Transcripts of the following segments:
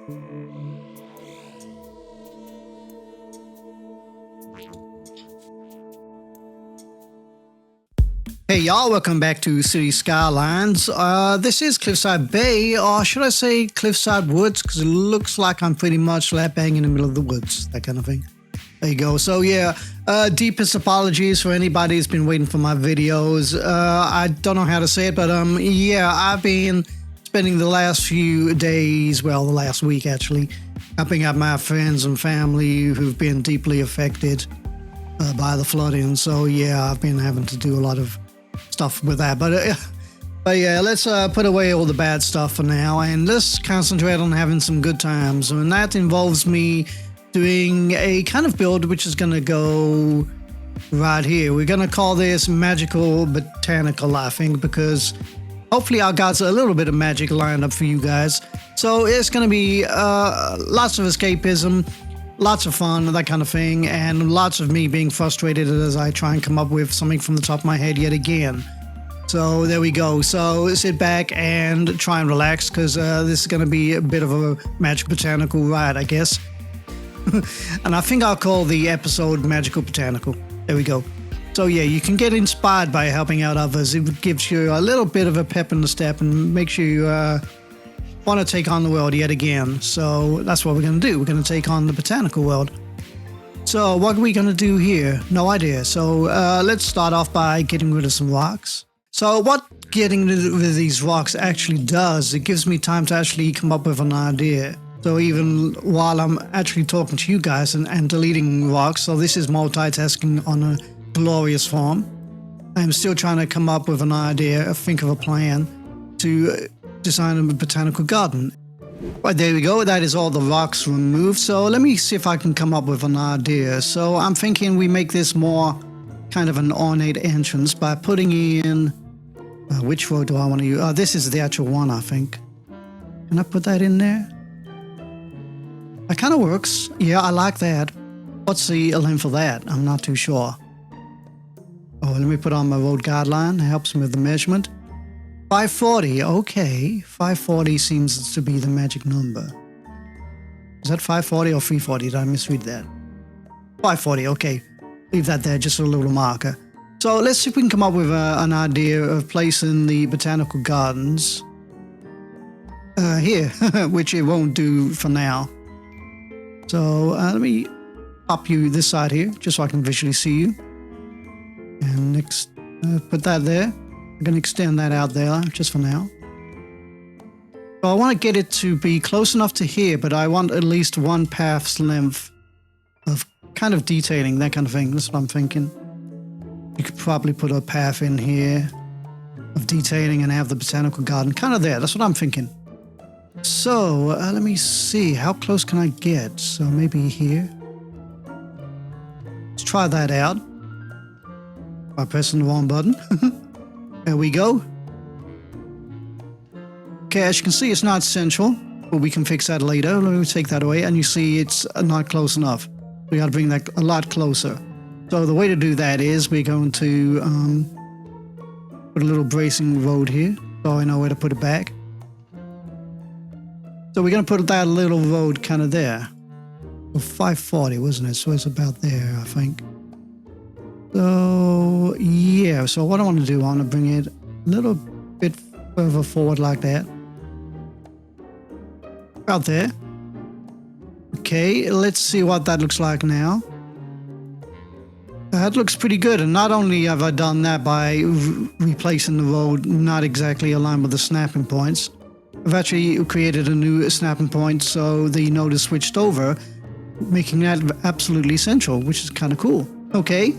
Hey y'all, welcome back to City Skylines. This is Cliffside Bay, or should I say Cliffside Woods, because it looks like I'm pretty much slap bang in the middle of the woods, that kind of thing. There you go. So yeah, deepest apologies for anybody who's been waiting for my videos. I don't know how to say it, but yeah, I've been spending the last few days, well, the last week actually, helping out my friends and family who've been deeply affected by the flooding. So yeah, I've been having to do a lot of stuff with that, but yeah, let's put away all the bad stuff for now and let's concentrate on having some good times, and that involves me doing a kind of build which is gonna go right here. We're gonna call this Magical Botanical, I think, because hopefully I got a little bit of magic lined up for you guys. So it's gonna be lots of escapism, lots of fun, that kind of thing, and lots of me being frustrated as I try and come up with something from the top of my head yet again. So there we go. So sit back and try and relax, because this is going to be a bit of a Magical Botanical ride, I guess. And I think I'll call the episode Magical Botanical. There we go. So yeah, you can get inspired by helping out others. It gives you a little bit of a pep in the step and makes you want to take on the world yet again. So that's what we're going to do. We're going to take on the botanical world. So what are we going to do here? No idea. So let's start off by getting rid of some rocks. So what getting rid of these rocks actually does, it gives me time to actually come up with an idea. So even while I'm actually talking to you guys and deleting rocks, so this is multitasking on a glorious form, I'm still trying to come up with an idea, think of a plan to design a botanical garden. Right, there we go. That is all the rocks removed. So let me see if I can come up with an idea. So I'm thinking we make this more kind of an ornate entrance by putting in... which road do I want to use? This is the actual one, I think. Can I put that in there? That kind of works. Yeah, I like that. What's the length of that? I'm not too sure. Oh, let me put on my road guideline. It helps me with the measurement. 540, okay. 540 seems to be the magic number. Is that 540 or 340? Did I misread that? 540, okay. Leave that there, just a little marker. So let's see if we can come up with an idea of placing the botanical gardens here, which it won't do for now. So let me pop you this side here, just so I can visually see you. And next, put that there. I'm going to extend that out there just for now. So I want to get it to be close enough to here, but I want at least one path's length of kind of detailing, that kind of thing. That's what I'm thinking. You could probably put a path in here of detailing and have the botanical garden kind of there. That's what I'm thinking. So let me see. How close can I get? So maybe here. Let's try that out by pressing the wrong button. There we go. Okay, as you can see, it's not central, but we can fix that later. Let me take that away, and you see it's not close enough. We got to bring that a lot closer. So the way to do that is we're going to put a little bracing road here, so I know where to put it back. So we're going to put that little road kind of there. Well, 540, wasn't it? So it's about there, I think. So, yeah, so what I want to do, I want to bring it a little bit further forward like that. About there. Okay, let's see what that looks like now. That looks pretty good, and not only have I done that by replacing the road not exactly aligned with the snapping points, I've actually created a new snapping point so the node is switched over, making that absolutely central, which is kind of cool. Okay.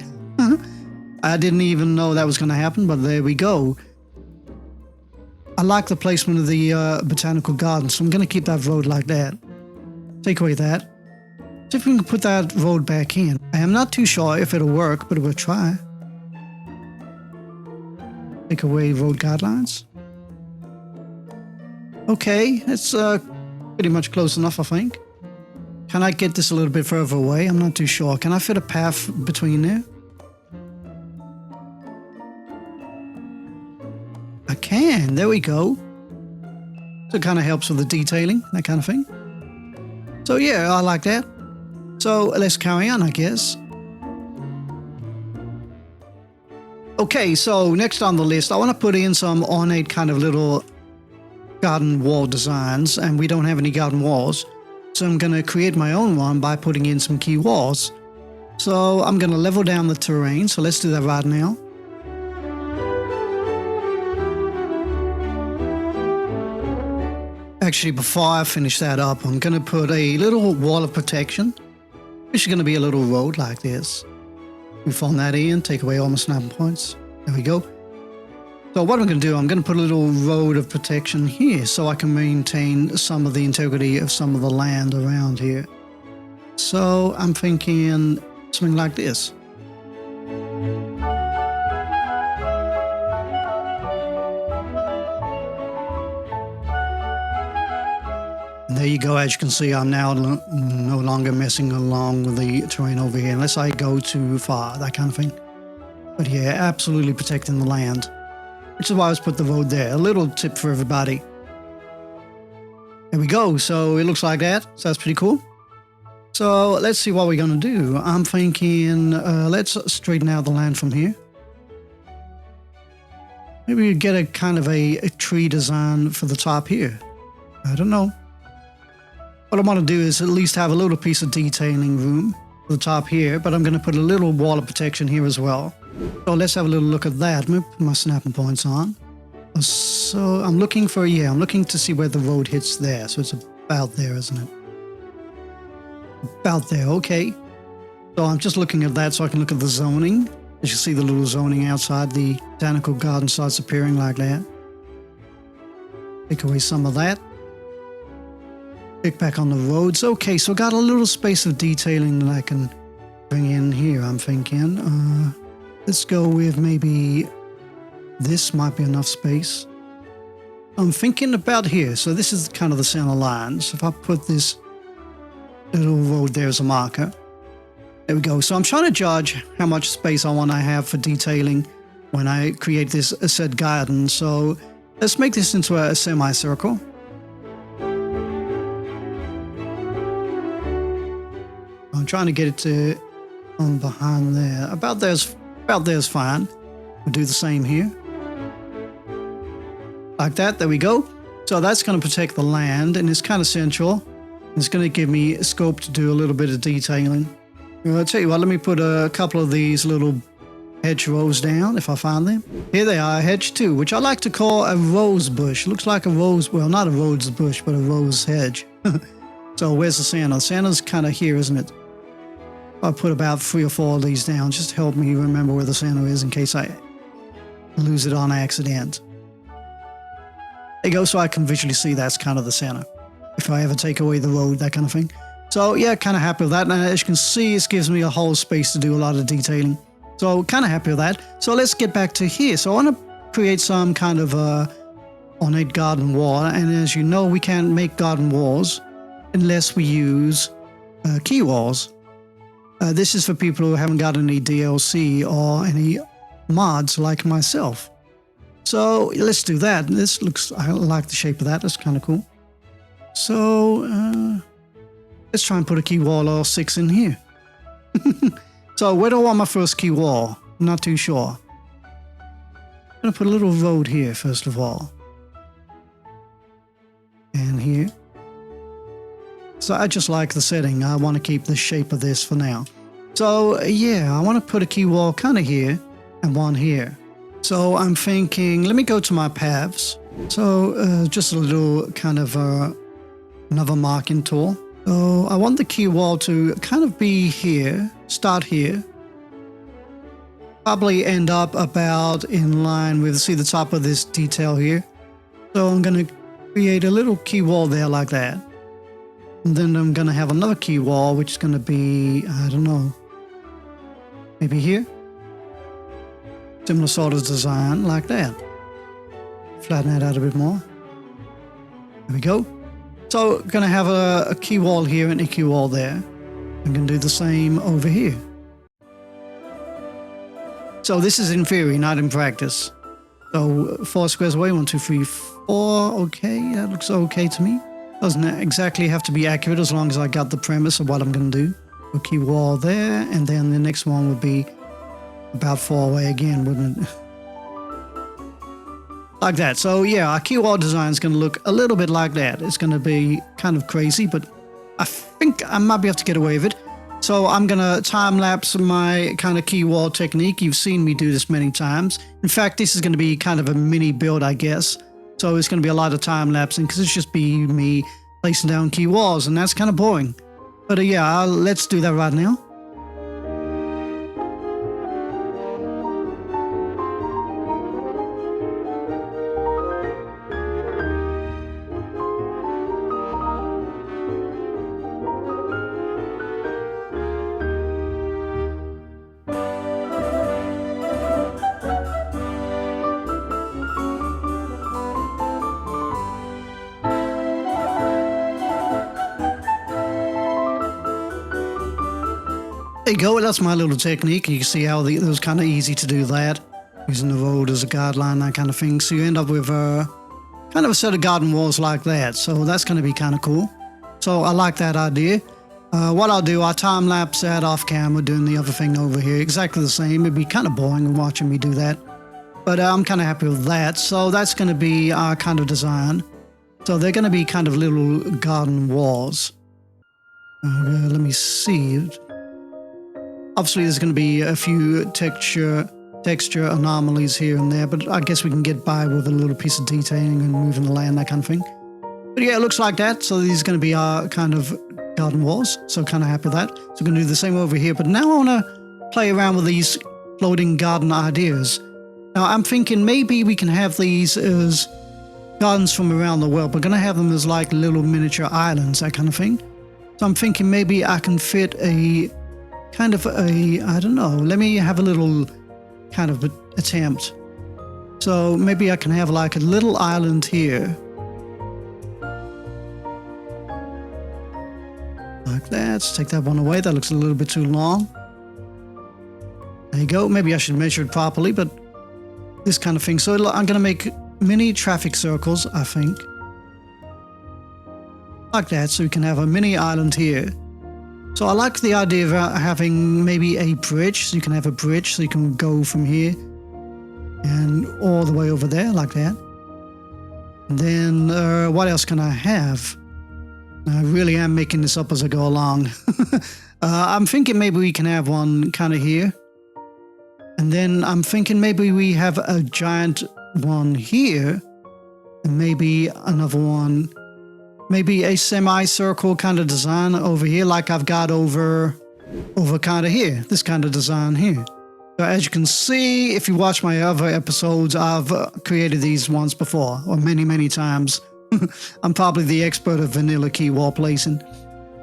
I didn't even know that was going to happen, but there we go. I like the placement of the botanical garden, so I'm going to keep that road like that. Take away that. See if we can put that road back in. I am not too sure if it'll work, but we'll try. Take away road guidelines. Okay, it's pretty much close enough, I think. Can I get this a little bit further away? I'm not too sure. Can I fit a path between there? I can. There we go. So it kind of helps with the detailing, that kind of thing. So yeah, I like that. So let's carry on, I guess. Okay, so next on the list, I want to put in some ornate kind of little garden wall designs, and we don't have any garden walls. So I'm going to create my own one by putting in some key walls. So I'm going to level down the terrain, so let's do that right now. Actually, before I finish that up, I'm going to put a little wall of protection, which is going to be a little road like this. We form that in, take away all my snapping points. There we go. So what I'm going to do, I'm going to put a little road of protection here so I can maintain some of the integrity of some of the land around here. So I'm thinking something like this. And there you go. As you can see, I'm now no longer messing along with the terrain over here unless I go too far, that kind of thing. But yeah, absolutely protecting the land, which is why I was put the road there. A little tip for everybody. There we go. So it looks like that. So that's pretty cool. So let's see what we're going to do. I'm thinking let's straighten out the land from here. Maybe we get a kind of a tree design for the top here. I don't know. What I want to do is at least have a little piece of detailing room for the top here, but I'm going to put a little wall of protection here as well. So let's have a little look at that. Let me put my snapping points on. So I'm looking for, I'm looking to see where the road hits there. So it's about there, isn't it? About there, okay. So I'm just looking at that so I can look at the zoning. As you see, the little zoning outside the botanical garden starts appearing like that. Take away some of that. Pick back on the roads. Okay, so I got a little space of detailing that I can bring in here, I'm thinking. Let's go with maybe this might be enough space. I'm thinking about here. So this is kind of the center line. So if I put this little road there as a marker. There we go. So I'm trying to judge how much space I want to have for detailing when I create this said garden. So let's make this into a semicircle. I'm trying to get it to on behind there. About there's fine. We'll do the same here. Like that. There we go. So that's going to protect the land, and it's kind of central. It's going to give me scope to do a little bit of detailing. I'll tell you what, let me put a couple of these little hedge rows down if I find them. Here they are, hedge 2, which I like to call a rose bush. Looks like a rose, well, not a rose bush, but a rose hedge. So where's the Santa? Santa's kind of here, isn't it? I'll put about 3 or 4 of these down just to help me remember where the Santa is in case I lose it on accident. There you go, so I can visually see that's kind of the Santa. If I ever take away the road, that kind of thing. So yeah, kind of happy with that. And as you can see, it gives me a whole space to do a lot of detailing. So kind of happy with that. So let's get back to here. So I want to create some kind of ornate garden wall. And as you know, we can't make garden walls unless we use key walls. This is for people who haven't got any DLC or any mods like myself. So let's do that. This looks, I like the shape of that. That's kind of cool. So let's try and put a key wall or 6 in here. So where do I want my first key wall? I'm not too sure. I'm going to put a little road here first of all. And here. So I just like the setting. I want to keep the shape of this for now. So yeah, I want to put a key wall kind of here and one here. So I'm thinking, let me go to my paths. So just a little kind of another marking tool. So I want the key wall to kind of be here, start here. Probably end up about in line with, see the top of this detail here. So I'm going to create a little key wall there like that. And then I'm going to have another key wall, which is going to be, I don't know, maybe here. Similar sort of design like that. Flatten that out a bit more. There we go. So going to have a key wall here and a key wall there. I'm going to do the same over here. So this is in theory, not in practice. So 4 squares away, 1, 2, 3, 4. Okay, that looks okay to me. Doesn't exactly have to be accurate as long as I got the premise of what I'm going to do. A key wall there, and then the next one would be about far away again, wouldn't it? Like that. So yeah, our key wall design is going to look a little bit like that. It's going to be kind of crazy, but I think I might be able to get away with it. So I'm going to time-lapse my kind of key wall technique. You've seen me do this many times. In fact, this is going to be kind of a mini build, I guess. So it's going to be a lot of time-lapsing because it's just be me placing down key walls, and that's kind of boring. But yeah, let's do that right now. There you go, that's my little technique. You can see how it was kind of easy to do that, using the road as a guideline, that kind of thing. So you end up with kind of a set of garden walls like that. So that's going to be kind of cool. So I like that idea. What I'll do, I'll time-lapse that off camera, doing the other thing over here. Exactly the same. It'd be kind of boring watching me do that. But I'm kind of happy with that. So that's going to be our kind of design. So they're going to be kind of little garden walls. Let me see. Obviously, there's going to be a few texture anomalies here and there, but I guess we can get by with a little piece of detailing and moving the land, that kind of thing. But yeah, it looks like that. So these are going to be our kind of garden walls. So kind of happy with that. So we're going to do the same over here. But now I want to play around with these floating garden ideas. Now I'm thinking maybe we can have these as gardens from around the world. We're going to have them as like little miniature islands, that kind of thing. So I'm thinking maybe I can fit a kind of a, I don't know, let me have a little kind of attempt. So maybe I can have like a little island here. Like that. Let's take that one away. That looks a little bit too long. There you go. Maybe I should measure it properly, but this kind of thing. So I'm going to make mini traffic circles, I think. Like that, so we can have a mini island here. So I like the idea of having maybe a bridge. So you can have a bridge so you can go from here and all the way over there like that. And then what else can I have? I really am making this up as I go along. I'm thinking maybe we can have one kind of here. And then I'm thinking maybe we have a giant one here. And maybe another one. Maybe a semicircle kind of design over here, like I've got over kind of here, this kind of design here. So as you can see, if you watch my other episodes, I've created these once before, or many, many times. I'm probably the expert of vanilla key wall placing.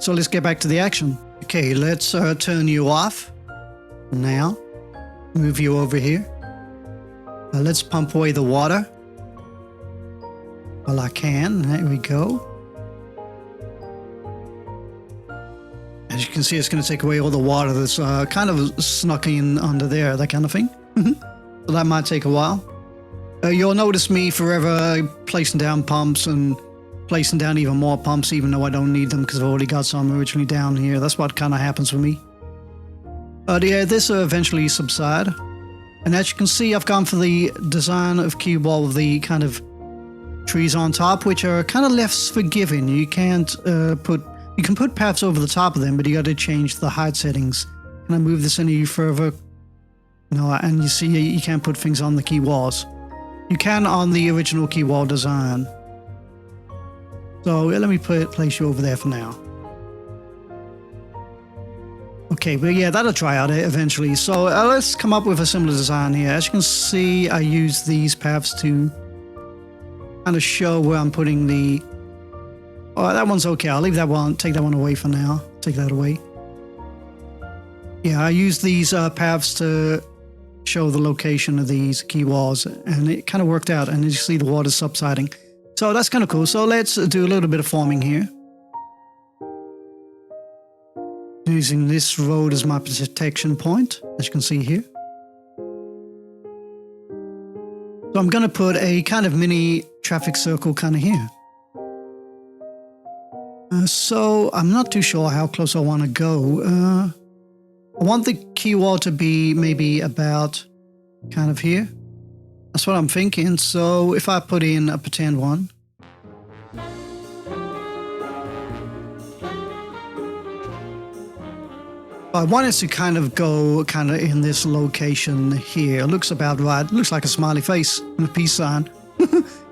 So let's get back to the action. Okay, let's turn you off. Now, move you over here. Let's pump away the water. Well, I can. There we go. As you can see, it's going to take away all the water that's kind of snuck in under there, that kind of thing. So that might take a while. You'll notice me forever placing down pumps and placing down even more pumps, even though I don't need them because I've already got some originally down here. That's what kind of happens with me. But yeah, this will eventually subside. And as you can see, I've gone for the design of key wall with the kind of trees on top, which are kind of less forgiving. You can't You can put paths over the top of them, but you got to change the height settings. Can I move this any further? No, and you see you can't put things on the key walls. You can on the original key wall design. So let me place you over there for now. Okay, but yeah, that'll try out eventually. So let's come up with a similar design here. As you can see, I use these paths to kind of show where I'm putting the... Oh, that one's okay. I'll leave that one. Take that one away for now. Take that away. Yeah, I use these paths to show the location of these key walls, and it kind of worked out. And as you see, the water's subsiding. So that's kind of cool. So let's do a little bit of forming here. Using this road as my protection point, as you can see here. So I'm going to put a kind of mini traffic circle kind of here. So I'm not too sure how close I want to go. I want the key wall to be maybe about kind of here. That's what I'm thinking. So if I put in a pretend one. I want it to kind of go kind of in this location here. It looks about right. It looks like a smiley face and a peace sign.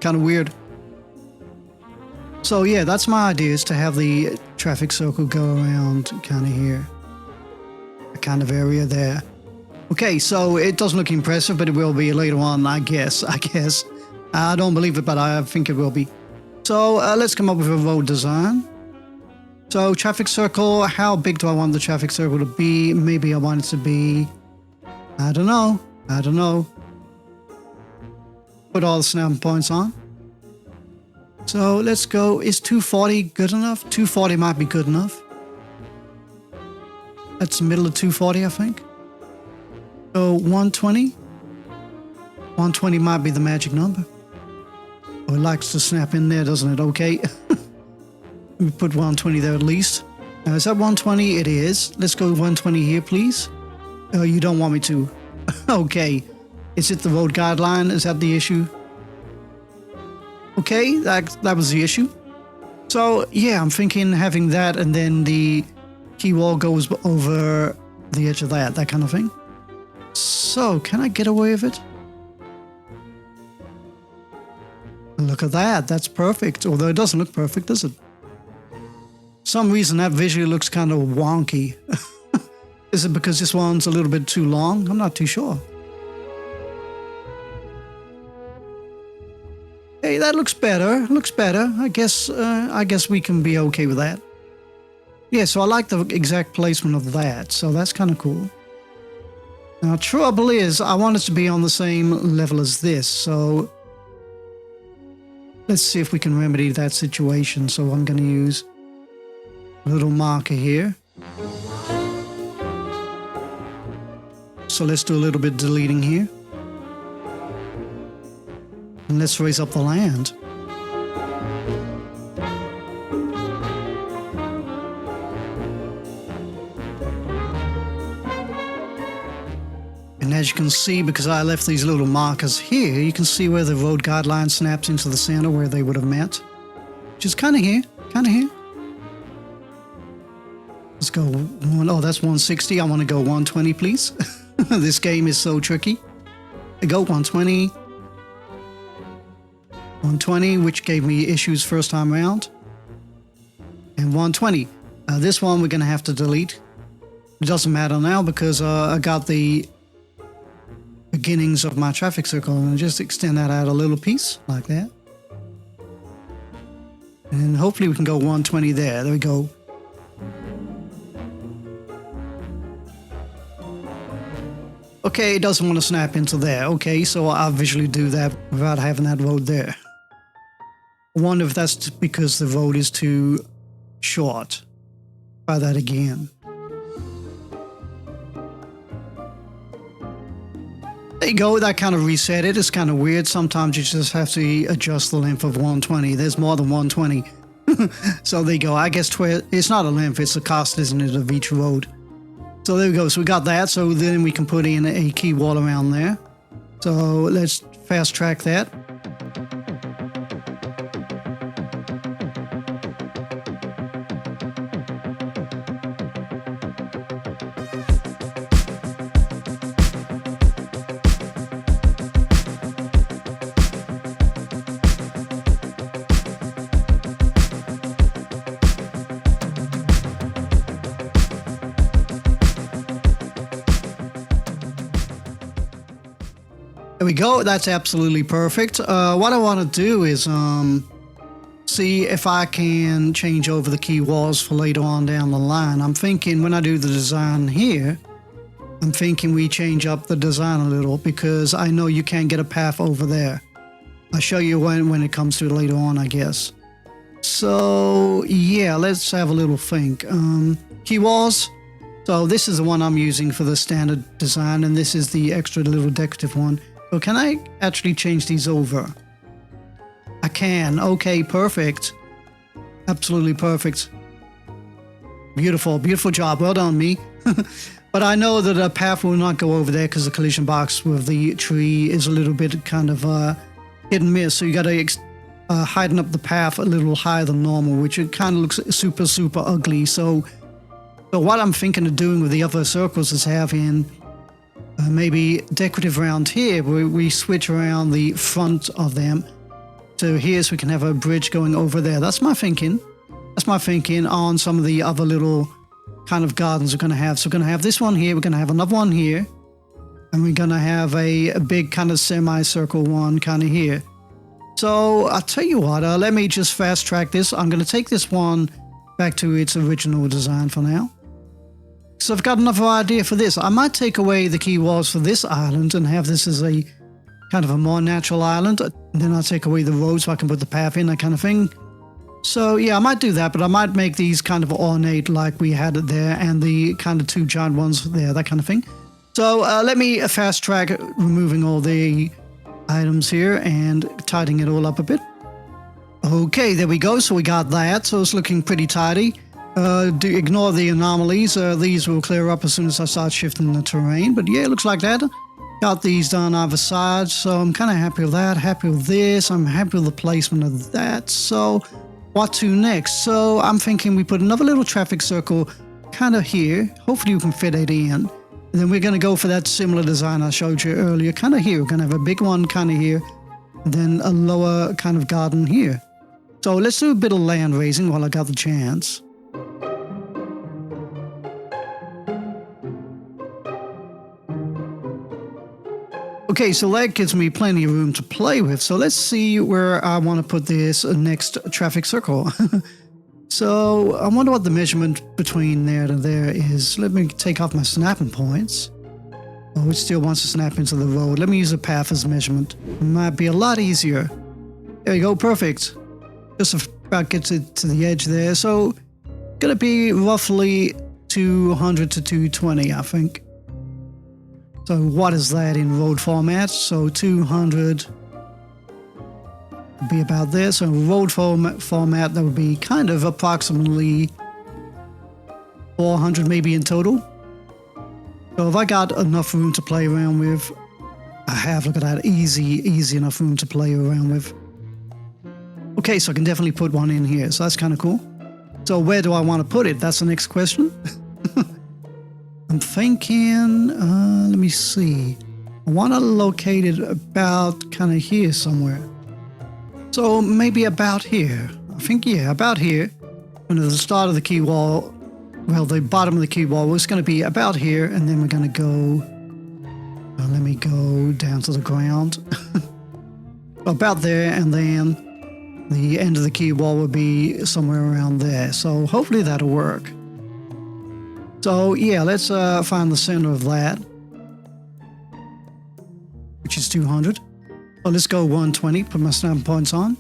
Kind of weird. So yeah, that's my idea, is to have the traffic circle go around kind of here. A kind of area there. Okay, so it doesn't look impressive, but it will be later on, I guess. I don't believe it, but I think it will be. So let's come up with a road design. So traffic circle, how big do I want the traffic circle to be? Maybe I want it to be, I don't know. Put all the snapping points on. So let's go, is 240 good enough? 240 might be good enough. That's the middle of 240, I think. So 120. 120 might be the magic number. Oh, it likes to snap in there, doesn't it? Okay. Let me put 120 there at least. Now, is that 120? It is. Let's go 120 here, please. Oh, you don't want me to. Okay. Is it the road guideline? Is that the issue? Okay, that was the issue. So, yeah, I'm thinking having that and then the key wall goes over the edge of that kind of thing. So, can I get away with it? Look at that. That's perfect. Although it doesn't look perfect, does it? Some reason that visually looks kind of wonky. Is it because this one's a little bit too long? I'm not too sure. Hey, that looks better. Looks better. I guess we can be okay with that. Yeah, so I like the exact placement of that. So that's kind of cool. Now, trouble is, I want it to be on the same level as this. So let's see if we can remedy that situation. So I'm going to use a little marker here. So let's do a little bit deleting here. And let's raise up the land. And as you can see, because I left these little markers here, you can see where the road guideline snaps into the center where they would have met. Which is kind of here. Let's go, oh, that's 160. I want to go 120, please. This game is so tricky. I go 120. 120, which gave me issues first time around. And 120. This one we're going to have to delete. It doesn't matter now because I got the beginnings of my traffic circle, and I'll just extend that out a little piece like that. And hopefully we can go 120 there. There we go. Okay, it doesn't want to snap into there. Okay, so I'll visually do that without having that road there. I wonder if that's because the road is too short. Try that again. There you go, that kind of reset it. It's kind of weird. Sometimes you just have to adjust the length of 120. There's more than 120. So there you go. I guess it's not a length, it's a cost, isn't it, of each road. So there we go. So we got that. So then we can put in a key wall around there. So let's fast track that. There we go. That's absolutely perfect. What I want to do is see if I can change over the key walls for later on down the line. I'm thinking when I do the design here, I'm thinking we change up the design a little because I know you can't get a path over there. I'll show you when it comes to it later on, I guess. So yeah, let's have a little think. Key walls. So this is the one I'm using for the standard design, and this is the extra little decorative one. So can I actually change these over? I can. Okay, perfect. Absolutely perfect. Beautiful, beautiful job. Well done, me. But I know that a path will not go over there because the collision box with the tree is a little bit kind of hit and miss. So you got to heighten up the path a little higher than normal, which it kind of looks super, super ugly. So what I'm thinking of doing with the other circles is having maybe decorative around here, where we switch around the front of them. So here, so we can have a bridge going over there. That's my thinking. That's my thinking on some of the other little kind of gardens we're going to have. So we're going to have this one here. We're going to have another one here. And we're going to have a big kind of semicircle one kind of here. So I'll tell you what, let me just fast track this. I'm going to take this one back to its original design for now. So I've got another idea for this. I might take away the key walls for this island and have this as a kind of a more natural island. And then I'll take away the road so I can put the path in, that kind of thing. So yeah, I might do that, but I might make these kind of ornate like we had it there, and the kind of two giant ones there, that kind of thing. So let me fast track removing all the items here and tidying it all up a bit. Okay, there we go. So we got that. So it's looking pretty tidy. Ignore the anomalies. These will clear up as soon as I start shifting the terrain. But yeah, it looks like that. Got these done either side. So I'm kind of happy with that. Happy with this. I'm happy with the placement of that. So what to next? So I'm thinking we put another little traffic circle kind of here. Hopefully we can fit it in. And then we're going to go for that similar design I showed you earlier. Kind of here. We're going to have a big one kind of here. And then a lower kind of garden here. So let's do a bit of land raising while I got the chance. Okay, so that gives me plenty of room to play with. So let's see where I want to put this next traffic circle. So I wonder what the measurement between there to there is. Let me take off my snapping points. Oh, it still wants to snap into the road. Let me use a path as a measurement. It might be a lot easier. There you go, perfect. Just about gets it to the edge there. So gonna be roughly 200 to 220, I think. So what is that in road format? So 200 would be about there. So in road format, that would be kind of approximately 400 maybe in total. So if I got enough room to play around with, I have, look at that, easy enough room to play around with. Okay, so I can definitely put one in here. So that's kind of cool. So where do I want to put it? That's the next question. I'm thinking, let me see. I want to locate it about kind of here somewhere. So maybe about here. I think, yeah, about here. And at the start of the key wall, well, the bottom of the key wall was going to be about here. And then we're going to go, let me go down to the ground. About there, and then the end of the key wall would be somewhere around there. So hopefully that'll work. So yeah, let's find the center of that, which is 200. So let's go 120, put my snap points on.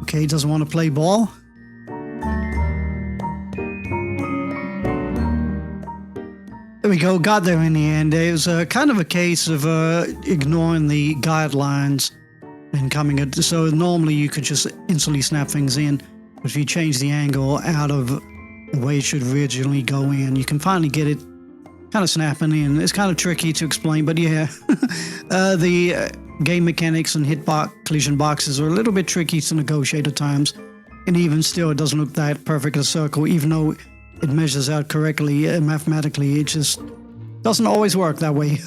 Okay, doesn't want to play ball. There we go, got there in the end. It was kind of a case of ignoring the guidelines and coming at, so normally you could just instantly snap things in. But if you change the angle out of the way it should originally go in, you can finally get it kind of snapping in. It's kind of tricky to explain, but yeah. The game mechanics and collision boxes are a little bit tricky to negotiate at times. And even still, it doesn't look that perfect a circle, even though it measures out correctly mathematically. It just doesn't always work that way.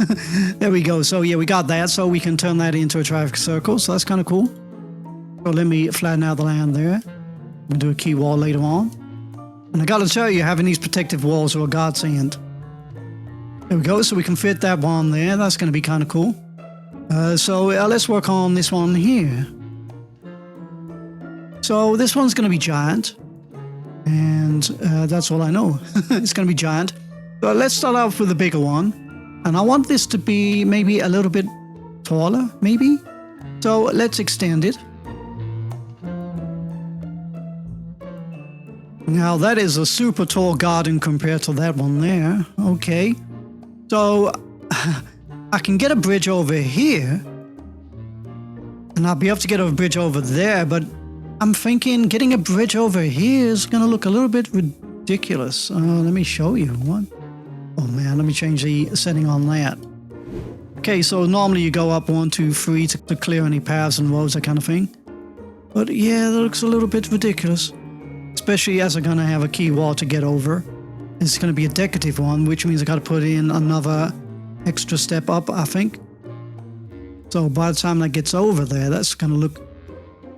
There we go. So yeah, we got that. So we can turn that into a traffic circle. So that's kind of cool. So let me flatten out the land there. We'll do a key wall later on. And I gotta tell you, having these protective walls are a godsend. There we go, so we can fit that one there. That's gonna be kind of cool. So let's work on this one here. So this one's gonna be giant. And that's all I know. It's gonna be giant. So let's start off with the bigger one. And I want this to be maybe a little bit taller, maybe. So let's extend it. Now that is a super tall garden compared to that one there. Okay. So I can get a bridge over here. And I'll be able to get a bridge over there, but I'm thinking getting a bridge over here is going to look a little bit ridiculous. Let me show you. What? Oh man, let me change the setting on that. Okay, so normally you go up 1, 2, 3 to clear any paths and roads, that kind of thing. But yeah, that looks a little bit ridiculous. Especially as I'm going to have a key wall to get over. It's going to be a decorative one, which means I got to put in another extra step up, I think. So by the time that gets over there, that's going to look...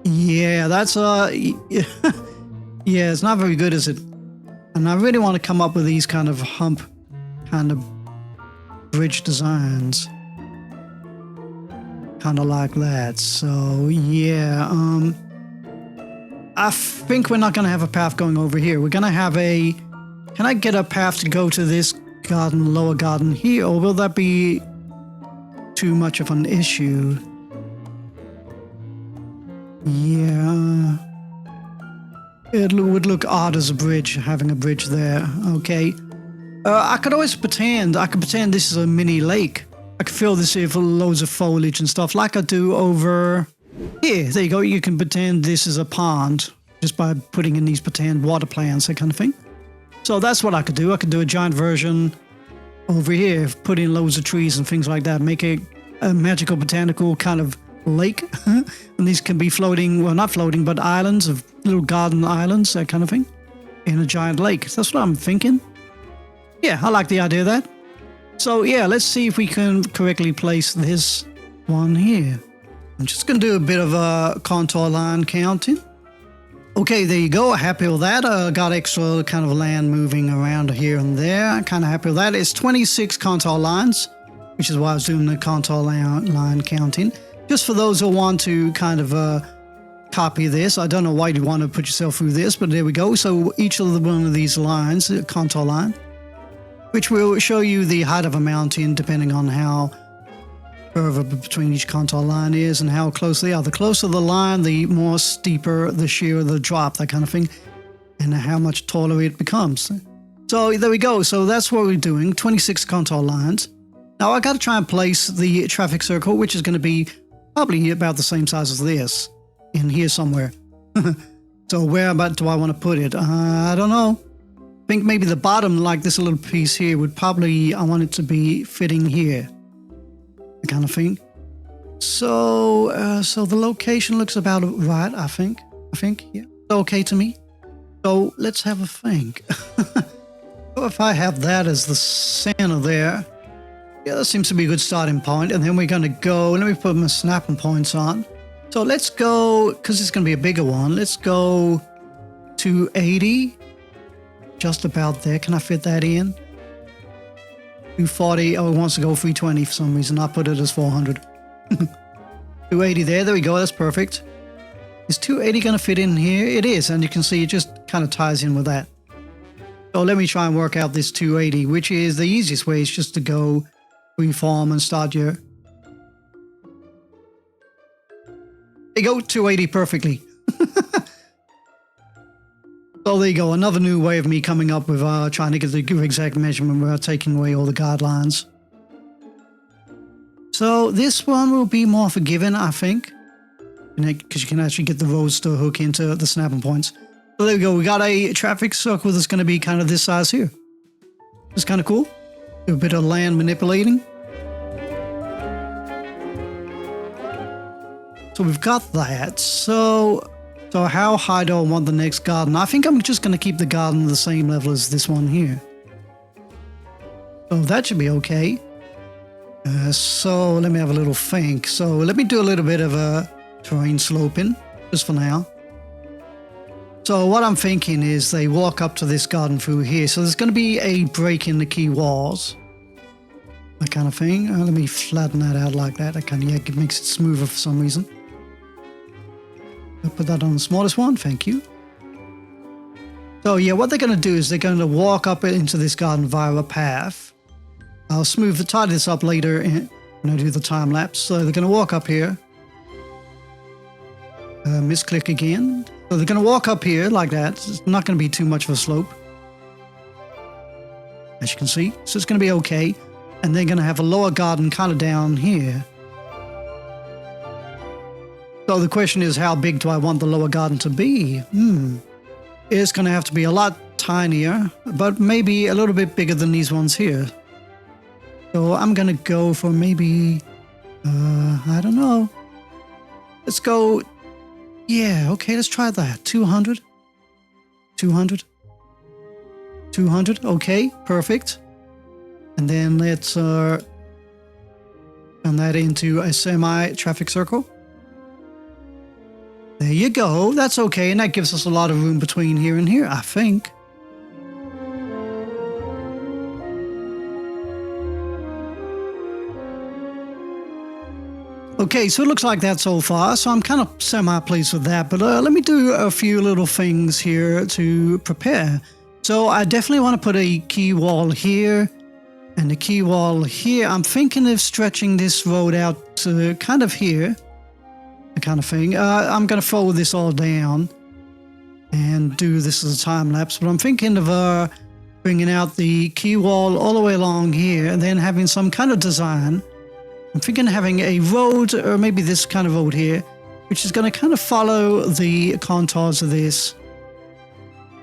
Yeah, that's... yeah, it's not very good, is it? And I really want to come up with these kind of hump, kind of bridge designs. Kind of like that. So, yeah, I think we're not going to have a path going over here. We're going to have a... Can I get a path to go to this garden, lower garden here? Or will that be too much of an issue? Yeah. It would look odd as a bridge, having a bridge there. Okay. I could always pretend. I could pretend this is a mini lake. I could fill this here with loads of foliage and stuff like I do over here. There you go. You can pretend this is a pond just by putting in these pretend water plants, that kind of thing. So that's what I could do. I could do a giant version over here, put in loads of trees and things like that, make a magical botanical kind of lake. And these can be floating, well, not floating, but islands of little garden islands, that kind of thing, in a giant lake. That's what I'm thinking. Yeah, I like the idea of that. So yeah, let's see if we can correctly place this one here. I'm just going to do a bit of a contour line counting. Okay, there you go. Happy with that. Got extra kind of land moving around here and there. Kind of happy with that. It's 26 contour lines, which is why I was doing the contour line counting. Just for those who want to kind of copy this. I don't know why you want to put yourself through this, but there we go. So each of one of these lines, a contour line, which will show you the height of a mountain depending on how further between each contour line is and how close they are. The closer the line, the more steeper, the sheerer the drop, that kind of thing, and how much taller it becomes. So there we go. So that's what we're doing, 26 contour lines. Now I got to try and place the traffic circle, which is going to be probably about the same size as this, in here somewhere. So where about do I want to put it? I don't know. I think maybe the bottom, like this little piece here, would probably, I want it to be fitting here. Kind of thing. So so the location looks about right, I think. Yeah, okay to me. So let's have a think. So if I have that as the center there, yeah, that seems to be a good starting point. And then we're going to go, let me put my snapping points on. So let's go, because it's going to be a bigger one, let's go 280, just about there. Can I fit that in? 240, oh, it wants to go 320 for some reason. I put it as 400. 280 there we go, that's perfect. Is 280 going to fit in here? It is, and you can see it just kind of ties in with that. So let me try and work out this 280, which is the easiest way, is just to go freeform and start your... There you go, 280 perfectly. So there you go, another new way of me coming up with trying to get the exact measurement without taking away all the guidelines. So this one will be more forgiving, I think, because you can actually get the roads to hook into the snapping points. So there we go, we got a traffic circle that's going to be kind of this size here. It's kind of cool. Do a bit of land manipulating. So we've got that. So how high do I want the next garden? I think I'm just going to keep the garden the same level as this one here. So that should be okay. So let me have a little think. So let me do a little bit of a terrain sloping, just for now. So what I'm thinking is they walk up to this garden through here. So there's going to be a break in the key walls. That kind of thing. Let me flatten that out like that. That kind of, yeah, it makes it smoother for some reason. I'll put that on the smallest one, thank you. So yeah, what they're going to do is they're going to walk up into this garden via a path. I'll tidy this up later when I do the time lapse. So they're going to walk up here. Misclick again. So they're going to walk up here like that. It's not going to be too much of a slope, as you can see. So it's going to be okay. And they're going to have a lower garden kind of down here. So the question is, how big do I want the lower garden to be? It's going to have to be a lot tinier, but maybe a little bit bigger than these ones here. So I'm going to go for maybe, I don't know. Let's go, yeah, okay, let's try that. 200, 200, 200, okay, perfect. And then let's turn that into a semi-traffic circle. There you go, that's okay, and that gives us a lot of room between here and here, I think. Okay, so it looks like that so far, so I'm kind of semi-pleased with that, but let me do a few little things here to prepare. So I definitely want to put a key wall here, and a key wall here. I'm thinking of stretching this road out to kind of here. Kind of thing. I'm going to fold this all down and do this as a time lapse, but I'm thinking of bringing out the key wall all the way along here and then having some kind of design. I'm thinking of having a road, or maybe this kind of road here, which is going to kind of follow the contours of this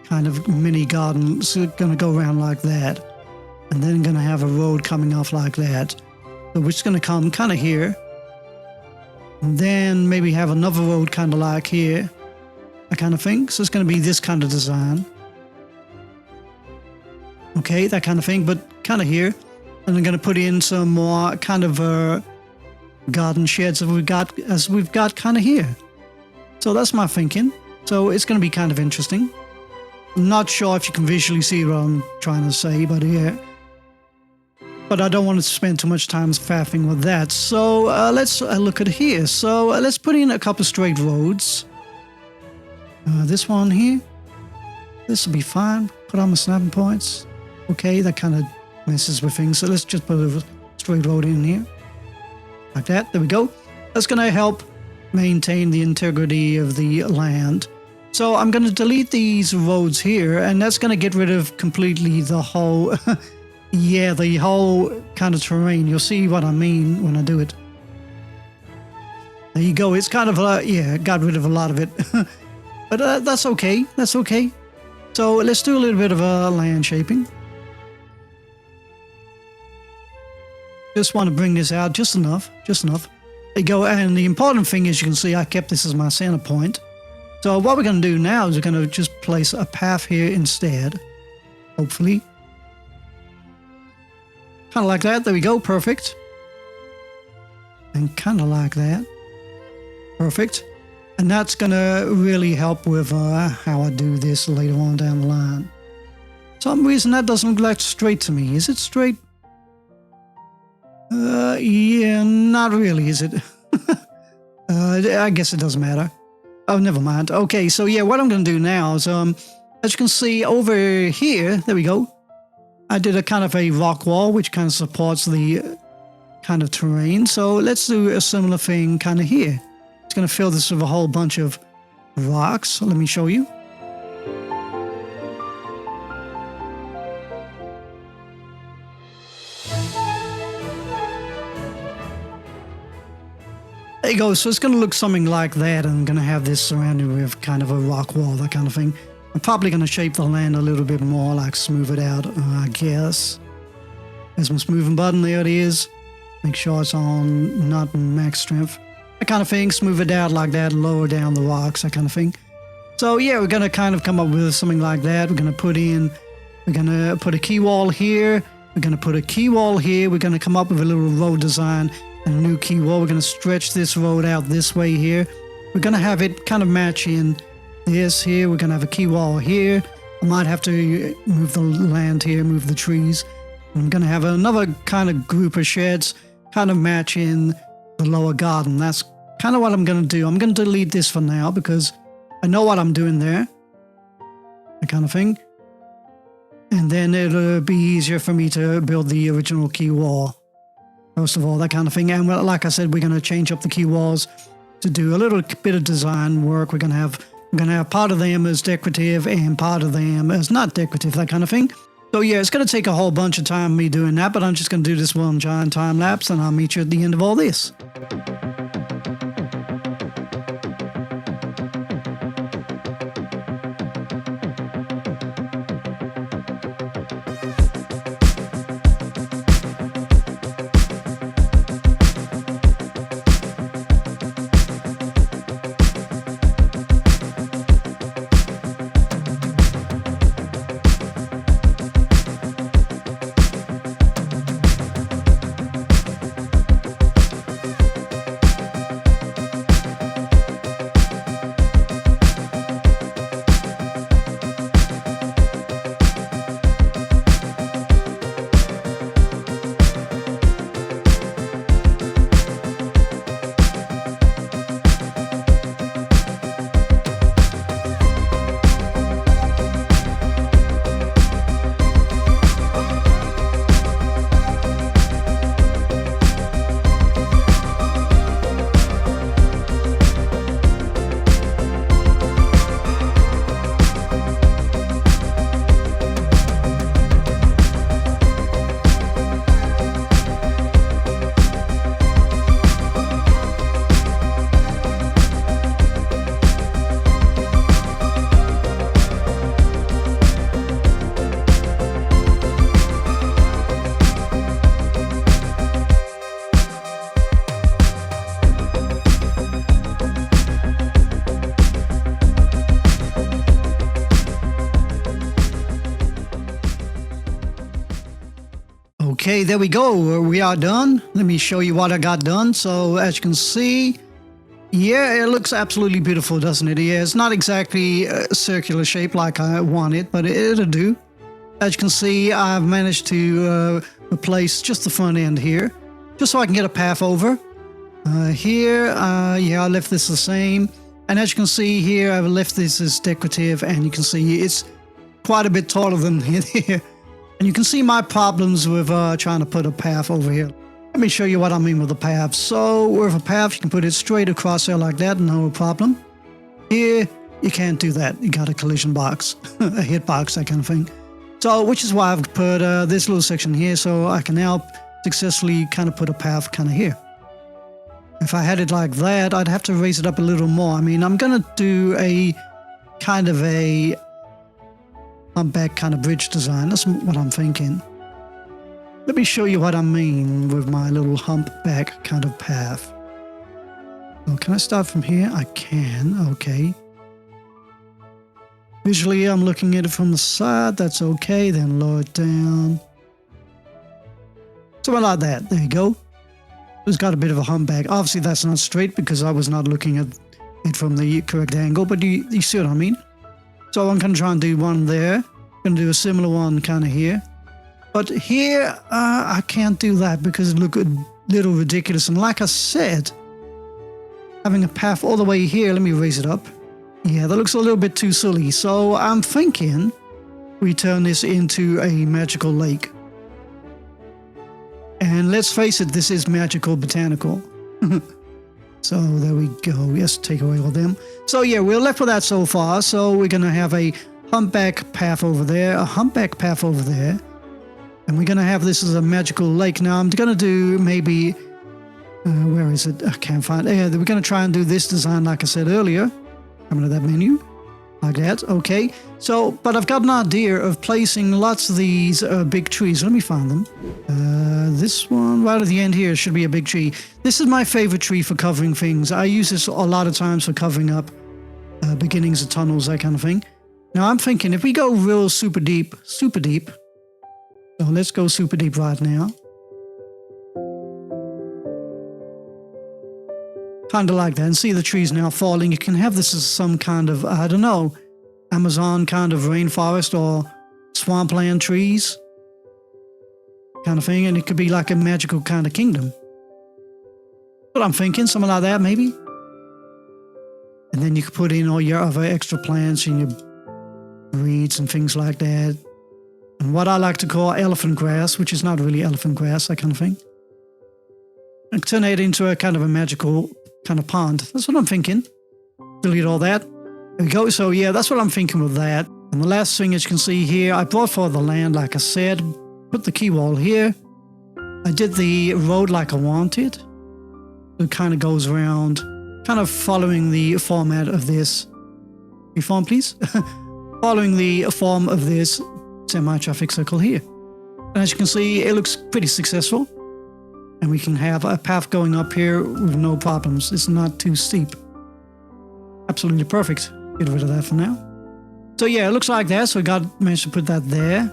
kind of mini garden. So it's going to go around like that, and then going to have a road coming off like that, so which is going to come kind of here. And then maybe have another road kind of like here, that kind of thing. So it's going to be this kind of design. Okay, that kind of thing, but kind of here. And I'm going to put in some more kind of garden sheds as we've got kind of here. So that's my thinking. So it's going to be kind of interesting. I'm not sure if you can visually see what I'm trying to say, but yeah. But I don't want to spend too much time faffing with that. So let's look at here. So let's put in a couple straight roads. This one here. This will be fine. Put on my snapping points. Okay, that kind of messes with things. So let's just put a straight road in here. Like that. There we go. That's going to help maintain the integrity of the land. So I'm going to delete these roads here, and that's going to get rid of completely the whole... yeah, the whole kind of terrain. You'll see what I mean when I do it. There you go. It's kind of, yeah, got rid of a lot of it. But that's okay. That's okay. So let's do a little bit of land shaping. Just want to bring this out just enough. Just enough. There you go. And the important thing is, you can see I kept this as my center point. So what we're going to do now is we're going to just place a path here instead. Hopefully. Kind of like that. There we go. Perfect. And kind of like that. Perfect. And that's going to really help with how I do this later on down the line. For some reason that doesn't look like straight to me. Is it straight? Yeah, not really, is it? I guess it doesn't matter. Oh, never mind. Okay, so yeah, what I'm going to do now is, as you can see over here, there we go. I did a kind of a rock wall, which kind of supports the kind of terrain. So let's do a similar thing kind of here. It's going to fill this with a whole bunch of rocks. So let me show you. There you go. So it's going to look something like that, and I'm going to have this surrounded with kind of a rock wall, that kind of thing. I'm probably going to shape the land a little bit more, like smooth it out, I guess. There's my smoothing button, there it is. Make sure it's on not max strength. That kind of thing, smooth it out like that, lower down the rocks, that kind of thing. So yeah, we're going to kind of come up with something like that. We're going to put a key wall here. We're going to put a key wall here. We're going to come up with a little road design and a new key wall. We're going to stretch this road out this way here. We're going to have it kind of match in this here. We're going to have a key wall here. I might have to move the land here, move the trees. I'm going to have another kind of group of sheds kind of match in the lower garden. That's kind of what I'm going to do. I'm going to delete this for now because I know what I'm doing there. That kind of thing. And then it'll be easier for me to build the original key wall. First of all, that kind of thing. And well, like I said, we're going to change up the key walls to do a little bit of design work. We're going to have part of them as decorative and part of them as not decorative, that kind of thing. So yeah, it's going to take a whole bunch of time me doing that, but I'm just going to do this one giant time lapse, and I'll meet you at the end of all this. Okay, there we go. We are done. Let me show you what I got done. So as you can see, yeah, it looks absolutely beautiful, doesn't it? Yeah, it's not exactly a circular shape like I want it, but it'll do. As you can see, I've managed to replace just the front end here, just so I can get a path over. Here, yeah, I left this the same. And as you can see here, I've left this as decorative, and you can see it's quite a bit taller than here. And you can see my problems with trying to put a path over here. Let me show you what I mean with a path. So with a path, you can put it straight across there like that, no problem. Here, you can't do that. You got a collision box, a hit box, that kind of thing. So, which is why I've put this little section here, so I can now successfully kind of put a path kind of here. If I had it like that, I'd have to raise it up a little more. I mean, I'm going to do a kind of a humpback kind of bridge design. That's what I'm thinking. Let me show you what I mean with my little humpback kind of path. Oh, can I start from here? I can. Okay. Visually, I'm looking at it from the side. That's okay. Then lower it down. Something like that. There you go. It's got a bit of a humpback. Obviously, that's not straight because I was not looking at it from the correct angle, but you see what I mean? So I'm going to try and do one there. I'm going to do a similar one kind of here. But here, I can't do that because it looks a little ridiculous. And like I said, having a path all the way here, let me raise it up. Yeah, that looks a little bit too silly. So I'm thinking we turn this into a magical lake. And let's face it, this is magical botanical. So there we go. Yes, take away all them. So yeah, we're left with that so far. So we're going to have a humpback path over there, a humpback path over there. And we're going to have this as a magical lake. Now I'm going to do maybe, where is it? I can't find it. Yeah, we're going to try and do this design like I said earlier. Come into that menu. Like that. Okay. So, but I've got an idea of placing lots of these big trees. Let me find them. This one right at the end here should be a big tree. This is my favorite tree for covering things. I use this a lot of times for covering up beginnings of tunnels, that kind of thing. Now I'm thinking if we go real super deep. So let's go super deep right now. Kind of like that. And see the trees now falling. You can have this as some kind of, I don't know, Amazon kind of rainforest or swampland trees kind of thing. And it could be like a magical kind of kingdom. But I'm thinking something like that maybe. And then you could put in all your other extra plants and your reeds and things like that. And what I like to call elephant grass, which is not really elephant grass, that kind of thing. And turn it into a kind of a magical kind of pond. That's what I'm thinking. Delete all that. There we go. So yeah, that's what I'm thinking with that. And the last thing, as you can see here, I brought for the land, like I said, put the key wall here. I did the road like I wanted. It kind of goes around, kind of following the format of this. Reform, please. Following the form of this semi-traffic circle here. And as you can see, it looks pretty successful. And we can have a path going up here with no problems. It's not too steep. Absolutely perfect. Get rid of that for now. So yeah, it looks like that. So we managed to put that there.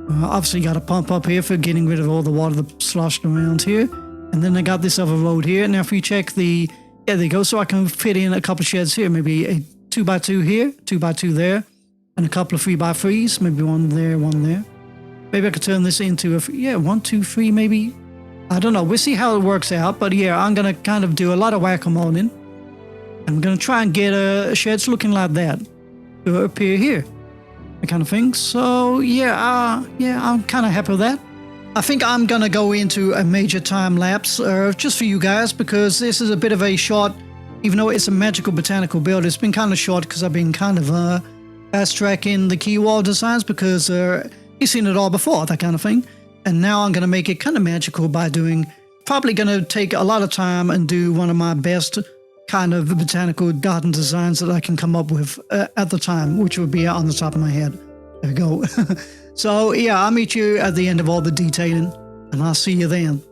Obviously got a pump up here for getting rid of all the water that sloshed around here. And then I got this other road here. Now if we check the, yeah, there you go. So I can fit in a couple of sheds here. Maybe a 2x2 here, 2x2 there. And a couple of 3x3s. Maybe one there, one there. Maybe I could turn this into a, 1, 2, 3 maybe. I don't know. We'll see how it works out. But yeah, I'm going to kind of do a lot of whack-a-moling. I'm going to try and get sheds looking like that to appear here. That kind of thing. So yeah, I'm kind of happy with that. I think I'm going to go into a major time lapse just for you guys because this is a bit of a short, even though it's a magical botanical build, it's been kind of short because I've been kind of fast-tracking the key wall designs because you've seen it all before, that kind of thing. And now I'm going to make it kind of magical by doing, probably going to take a lot of time and do one of my best kind of botanical garden designs that I can come up with at the time, which would be on the top of my head. There we go. So yeah, I'll meet you at the end of all the detailing and I'll see you then.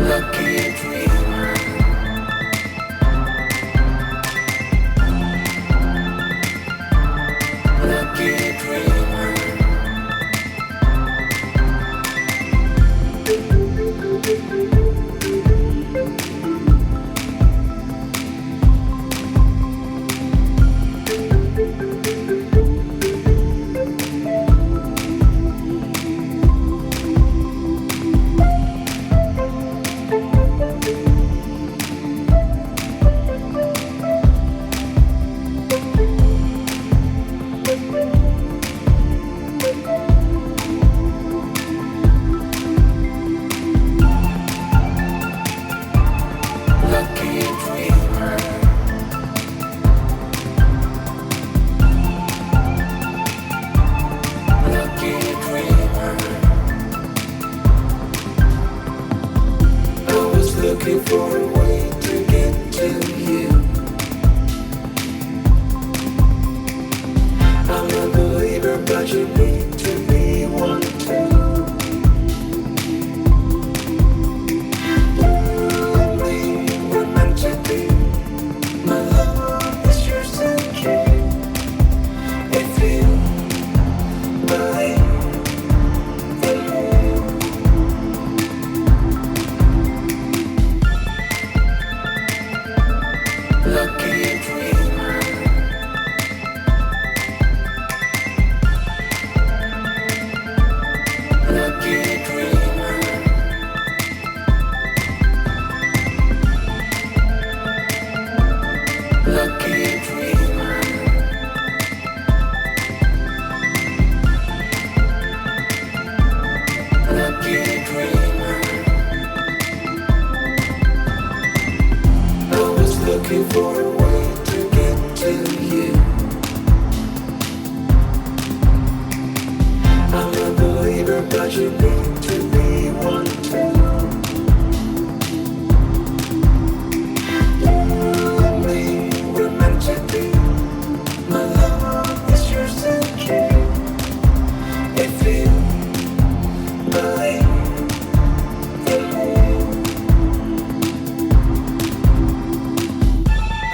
Lucky dreamer. Lucky dreamer. looking for a way to get to you. I'm a believer, but you need to be one too. You and me were meant to be. My love is yours to keep. If you believe in me. Lucky dreamer. Lucky dreamer. Lucky dreamer. Lucky dreamer. I was looking for a way to get to you. I'm a believer, but you need to be one too. You and me were meant to be. My love is yours to keep. If you believe in me.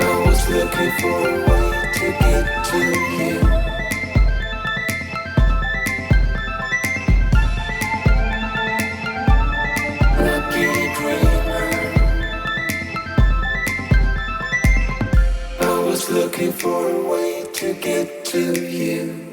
I was looking for a way to get to you. Lucky dreamer. I was looking for a way to get to you.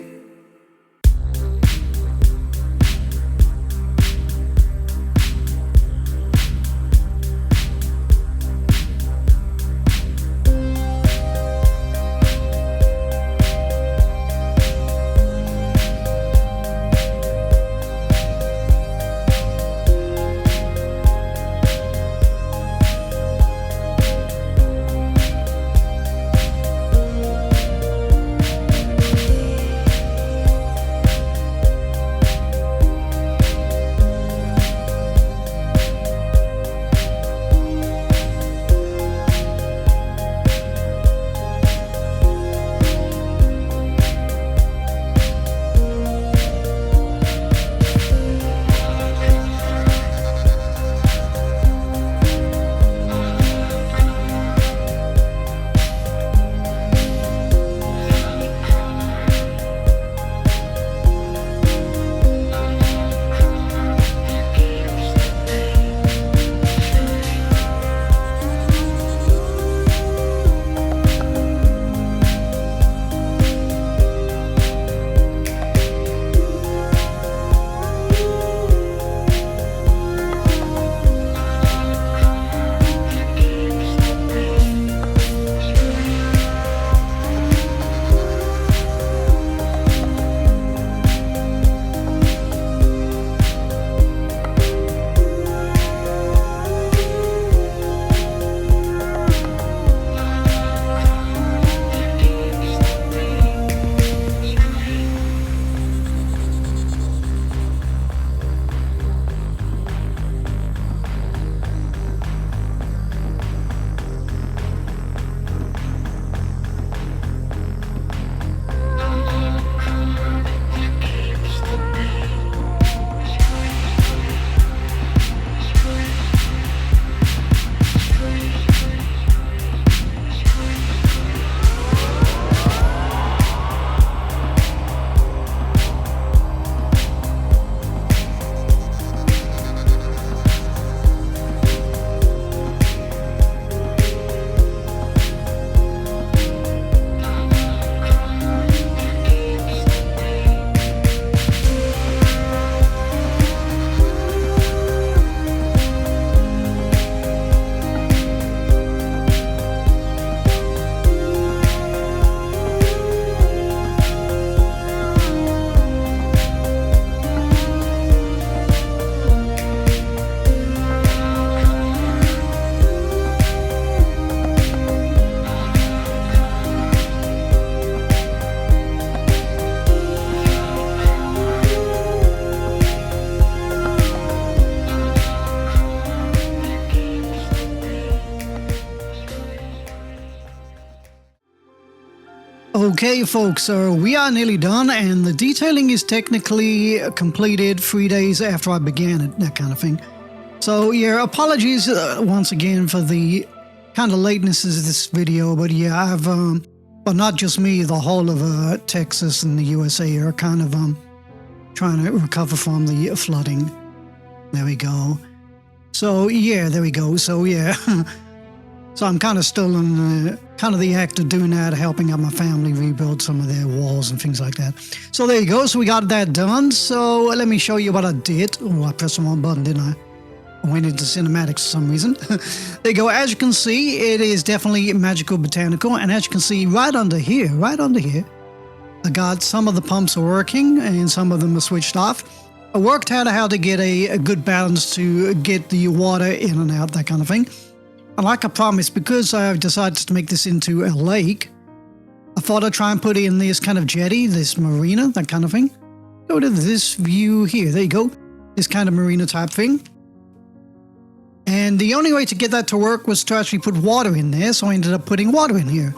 Okay, folks, so we are nearly done, and the detailing is technically completed 3 days after I began it, that kind of thing. So, yeah, apologies once again for the kind of lateness of this video, but yeah, I've, well, not just me, the whole of Texas and the USA are kind of trying to recover from the flooding. There we go. So, yeah, there we go. So, yeah. So I'm kind of still in kind of the act of doing that, helping out my family rebuild some of their walls and things like that. So there you go. So we got that done. So let me show you what I did. Oh, I pressed the wrong button, didn't I? I went into cinematics for some reason. There you go. As you can see, it is definitely magical botanical. And as you can see, right under here, I got some of the pumps are working and some of them are switched off. I worked out how to get a good balance to get the water in and out, that kind of thing. And like I promised, because I've decided to make this into a lake, I thought I'd try and put in this kind of jetty, this marina, that kind of thing. Go to this view here. There you go. This kind of marina type thing. And the only way to get that to work was to actually put water in there, so I ended up putting water in here.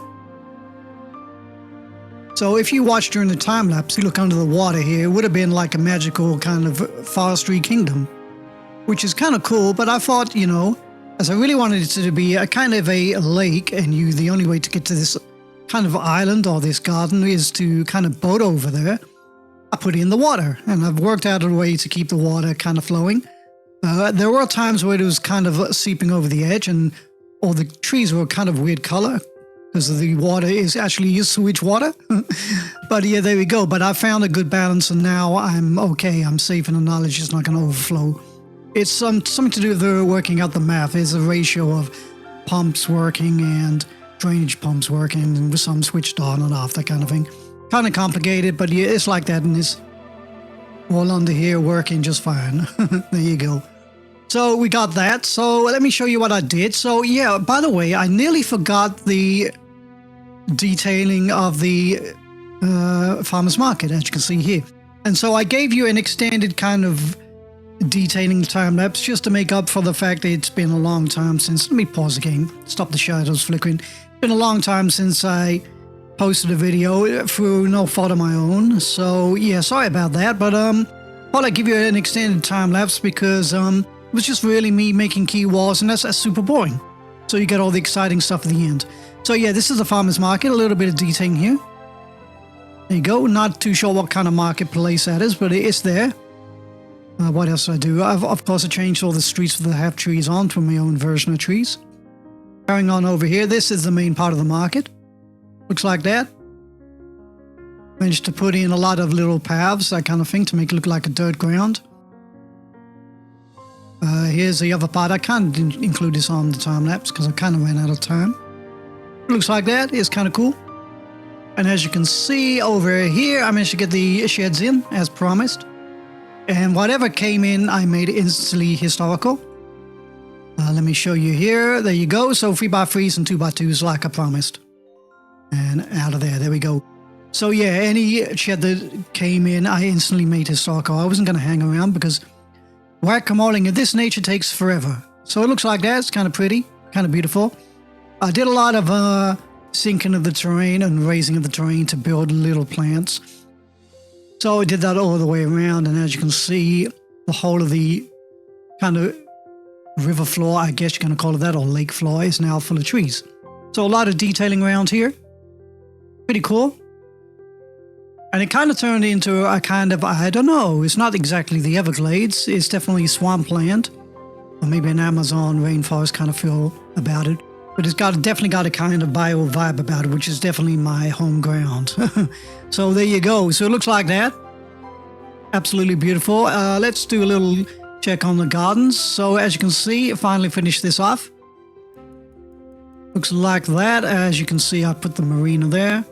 So if you watch during the time-lapse, you look under the water here, it would have been like a magical kind of forestry kingdom, which is kind of cool, but I thought, you know, as I really wanted it to be a kind of a lake, and the only way to get to this kind of island or this garden is to kind of boat over there, I put in the water, and I've worked out a way to keep the water kind of flowing. There were times where it was kind of seeping over the edge, and all the trees were kind of weird color because the water is actually sewage water. But yeah, there we go. But I found a good balance, and now I'm okay. I'm safe in the knowledge it's not going to overflow. It's something to do with working out the math. There's a ratio of pumps working and drainage pumps working, and some switched on and off, that kind of thing. Kind of complicated, but yeah, it's like that, and it's all under here working just fine. There you go. So we got that. So let me show you what I did. So yeah, by the way, I nearly forgot the detailing of the farmer's market, as you can see here. And so I gave you an extended kind of detailing time-lapse just to make up for the fact that it's been a long time since. Let me pause the game, stop the shadows flickering. It's been a long time since I posted a video through no fault of my own. So yeah, sorry about that, but thought I'd give you an extended time-lapse because it was just really me making key walls, and that's super boring. So you get all the exciting stuff at the end. So yeah, this is the farmer's market, a little bit of detailing here. There you go. Not too sure what kind of marketplace that is, but it's there. What else did I do? Of course, I changed all the streets that have trees on to my own version of trees. Carrying on over here, this is the main part of the market. Looks like that. Managed to put in a lot of little paths, that kind of thing, to make it look like a dirt ground. Here's the other part. I can't include this on the time-lapse because I kind of ran out of time. Looks like that. It's kind of cool. And as you can see over here, I managed to get the sheds in, as promised. And whatever came in, I made it instantly historical. Let me show you here. There you go. So 3x3s and 2x2s like I promised. And out of there. There we go. So yeah, any shed that came in, I instantly made historical. I wasn't going to hang around because whack-a-moling of this nature takes forever. So it looks like that. It's kind of pretty, kind of beautiful. I did a lot of sinking of the terrain and raising of the terrain to build little plants. So I did that all the way around, and as you can see, the whole of the kind of river floor, I guess you're going to call it that, or lake floor, is now full of trees. So a lot of detailing around here. Pretty cool. And it kind of turned into a kind of, I don't know, it's not exactly the Everglades. It's definitely swampland, or maybe an Amazon rainforest kind of feel about it. But it's definitely got a kind of bio vibe about it, which is definitely my home ground. So there you go. So it looks like that. Absolutely beautiful. Let's do a little check on the gardens. So as you can see, I finally finished this off. Looks like that. As you can see, I put the marina there.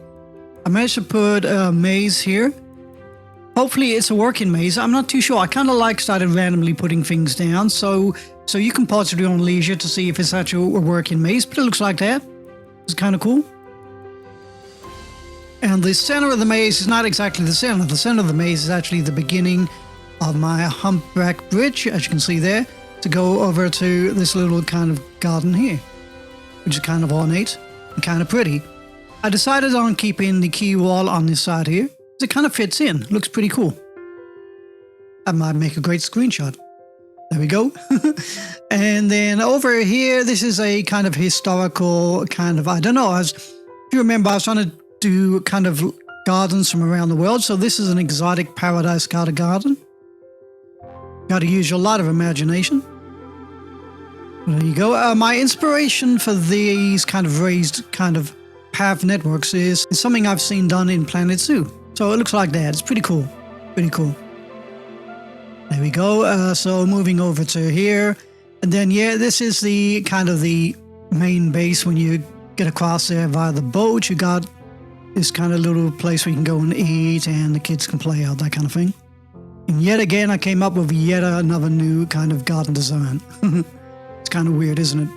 I managed to put a maze here. Hopefully it's a working maze. I'm not too sure. I kind of started randomly putting things down. So you can pause at your own leisure to see if it's actually a working maze, but it looks like that. It's kind of cool. And the center of the maze is not exactly the center. The center of the maze is actually the beginning of my humpback bridge, as you can see there, to go over to this little kind of garden here, which is kind of ornate and kind of pretty. I decided on keeping the key wall on this side here. It kind of fits in. Looks pretty cool. I might make a great screenshot. There we go. And then over here, this is a kind of historical kind of, I don't know. If you remember, I was trying to do kind of gardens from around the world. So this is an exotic paradise garden. Got to use a lot of imagination. There you go. My inspiration for these kind of raised kind of path networks is something I've seen done in Planet Zoo. So it looks like that. It's pretty cool. Pretty cool. There we go. So moving over to here. And then, yeah, this is the kind of the main base. When you get across there via the boat, you got this kind of little place where you can go and eat and the kids can play out, that kind of thing. And yet again, I came up with yet another new kind of garden design. It's kind of weird, isn't it?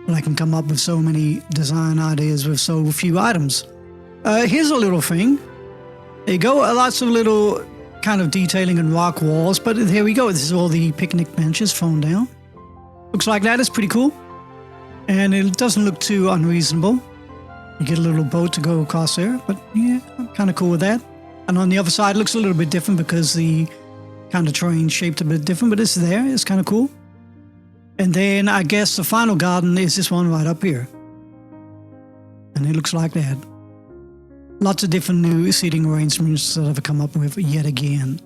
But I can come up with so many design ideas with so few items. Here's a little thing. There you go. Lots of little kind of detailing and rock walls. But here we go. This is all the picnic benches thrown down. Looks like that is pretty cool. And it doesn't look too unreasonable. You get a little boat to go across there. But yeah, I'm kind of cool with that. And on the other side, it looks a little bit different because the kind of terrain shaped a bit different. But it's there. It's kind of cool. And then I guess the final garden is this one right up here. And it looks like that. Lots of different new seating arrangements that I've come up with yet again.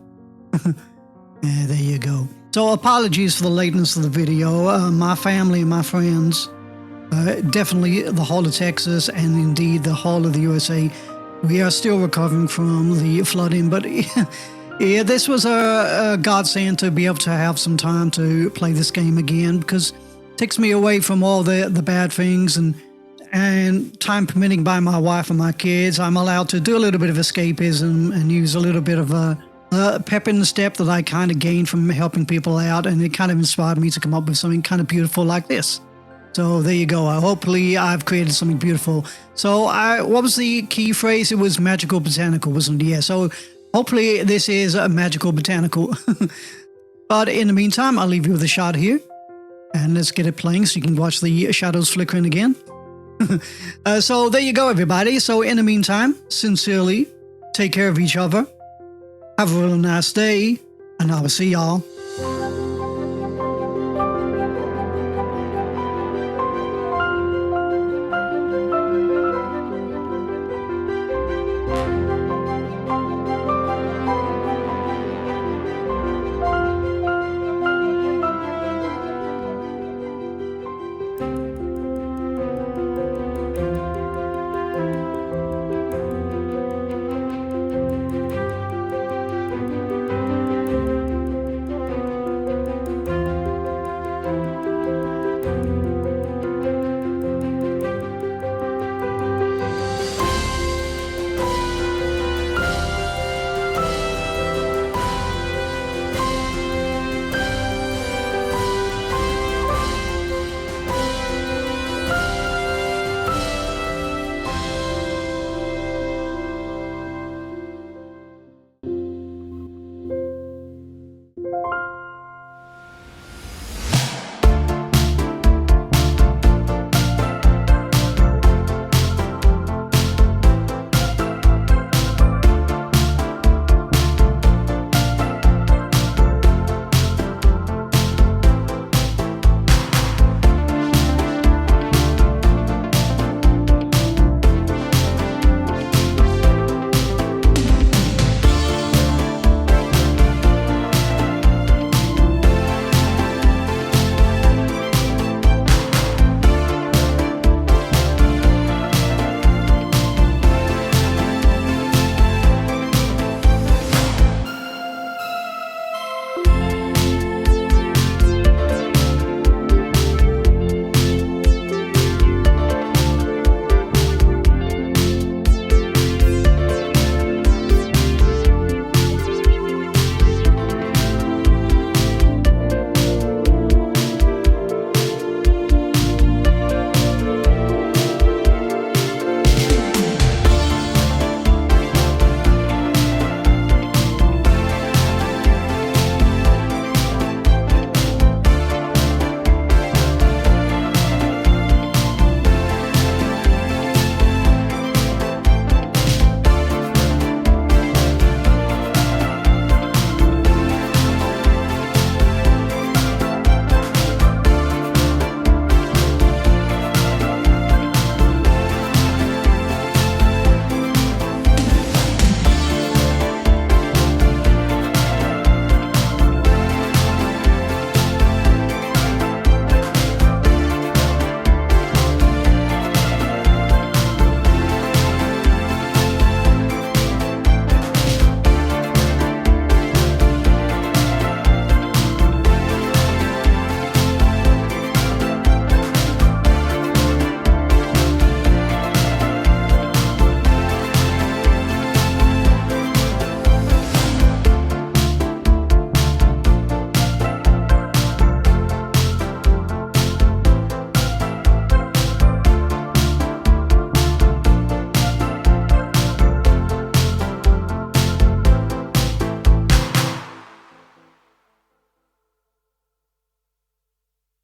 Yeah, there you go. So apologies for the lateness of the video. My family and my friends, definitely the whole of Texas and indeed the whole of the USA, we are still recovering from the flooding. But yeah, this was a godsend to be able to have some time to play this game again, because it takes me away from all the bad things, and time permitting by my wife and my kids, I'm allowed to do a little bit of escapism and use a little bit of a pep in the step that I kind of gained from helping people out, and it kind of inspired me to come up with something kind of beautiful like this. So there you go. Hopefully I've created something beautiful. So what was the key phrase? It was magical botanical, wasn't it? Yeah, so hopefully this is a magical botanical. But in the meantime, I'll leave you with a shot here. And let's get it playing so you can watch the shadows flickering again. So there you go, everybody. So in the meantime, sincerely, take care of each other. Have a real nice day. And I will see y'all